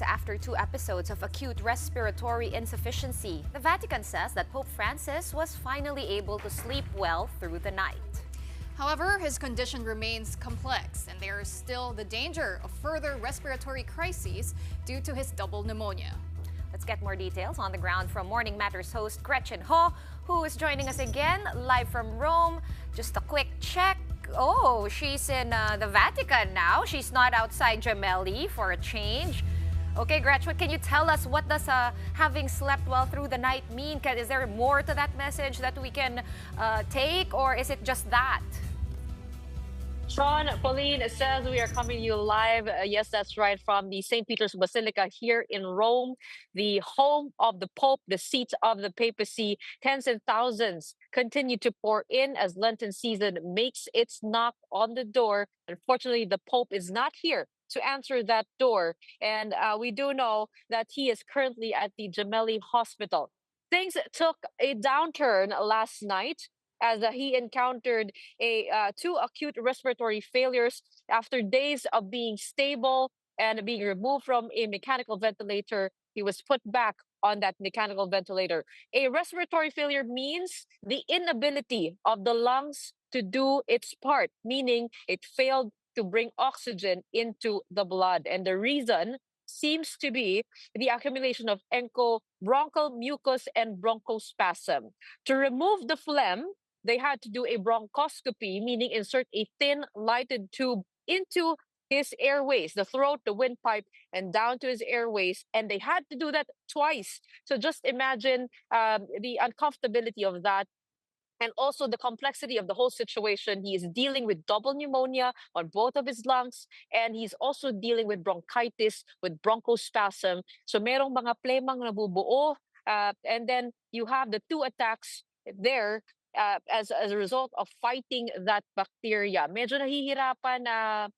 After 2 episodes of acute respiratory insufficiency, the Vatican says that Pope Francis was finally able to sleep well through the night. However, his condition remains complex, and there is still the danger of further respiratory crises due to his double pneumonia. Let's get more details on the ground from Morning Matters host Gretchen Ho, who is joining us again live from Rome. Just a quick check. Oh, she's in the Vatican now. She's not outside Gemelli for a change. Okay, Gretchen, can you tell us what does having slept well through the night mean? Is there more to that message that we can take, or is it just that? Sean, Pauline, it says we are coming to you live. Yes, that's right, from the St. Peter's Basilica here in Rome, the home of the Pope, the seat of the papacy. Tens and thousands continue to pour in as Lenten season makes its knock on the door. Unfortunately, the Pope is not here to answer that door. And we do know that he is currently at the Gemelli Hospital. Things took a downturn last night as he encountered two acute respiratory failures after days of being stable and being removed from a mechanical ventilator. He was put back on that mechanical ventilator. A respiratory failure means the inability of the lungs to do its part, meaning it failed to bring oxygen into the blood. And the reason seems to be the accumulation of bronchial mucus and bronchospasm. To remove the phlegm, they had to do a bronchoscopy, meaning insert a thin lighted tube into his airways, the throat, the windpipe, and down to his airways. And they had to do that twice. So just imagine the uncomfortability of that. And also the complexity of the whole situation. He is dealing with double pneumonia on both of his lungs, and he's also dealing with bronchitis, with bronchospasm. So merong mga plemang nabubuo, and then you have the two attacks there as a result of fighting that bacteria. Medyo nahihirapan na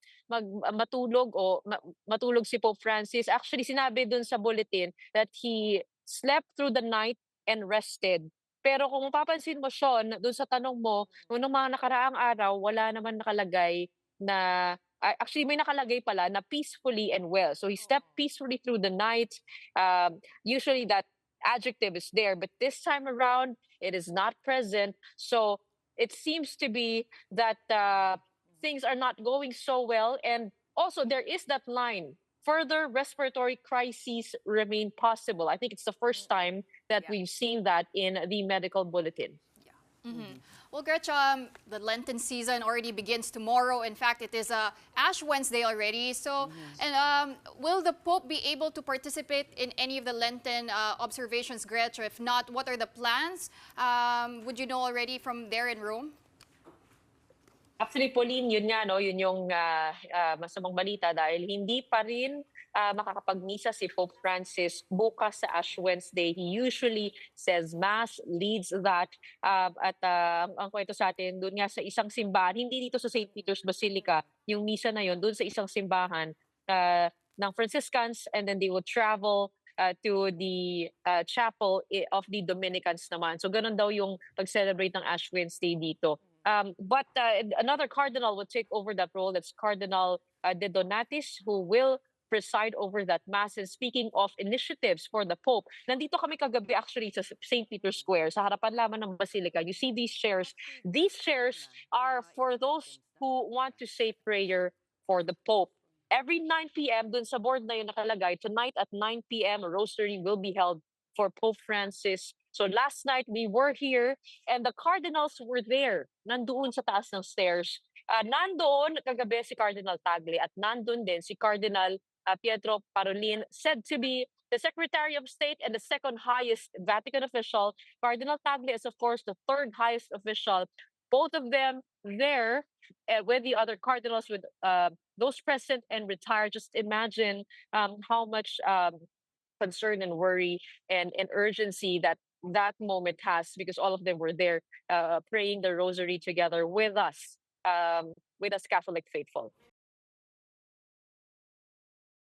matulog o matulog si Pope Francis. Actually, sinabi dun sa bulletin that he slept through the night and rested. Pero kung mapapansin mo, Sean, dun sa tanong mo, nung mga nakaraang araw, wala naman nakalagay na, actually may nakalagay pala na peacefully and well. So he slept peacefully through the night. Usually that adjective is there, but this time around, it is not present. So it seems to be that things are not going so well. And also there is that line, further respiratory crises remain possible. I think it's the first time that we've seen that in the medical bulletin. Well, Gretchen, the Lenten season already begins tomorrow. In fact, it is Ash Wednesday already. So, and will the Pope be able to participate in any of the Lenten observations, Gretchen? If not, what are the plans? Would you know already from there in Rome? Actually, Pauline, yun nga, no? Yun yung masamang balita dahil hindi pa rin makakapagmisa si Pope Francis bukas sa Ash Wednesday. He usually says Mass, leads that. At ang kwento sa atin, doon nga sa isang simbahan, hindi dito sa St. Peter's Basilica, yung misa na yun, doon sa isang simbahan ng Franciscans, and then they will travel to the chapel of the Dominicans naman. So ganun daw yung pag-celebrate ng Ash Wednesday dito. But another cardinal will take over that role. That's Cardinal De Donatis, who will preside over that mass. And speaking of initiatives for the Pope, nandito kami kagabi actually sa St. Peter's Square, sa harapan lamang ng Basilica. You see these chairs. These chairs are for those who want to say prayer for the Pope. Every 9 p.m., dun sa board na yun nakalagay, tonight at 9 p.m., a rosary will be held for Pope Francis. So last night we were here and the cardinals were there. Nandoon sa taas ng stairs. Nandoon kagabi si Cardinal Tagle at nandoon din si Cardinal Pietro Parolin, said to be the Secretary of State and the second highest Vatican official. Cardinal Tagle is, of course, the third highest official. Both of them there with the other cardinals, with those present and retired. Just imagine how much concern and worry and urgency that moment has, because all of them were there praying the rosary together with us Catholic faithful.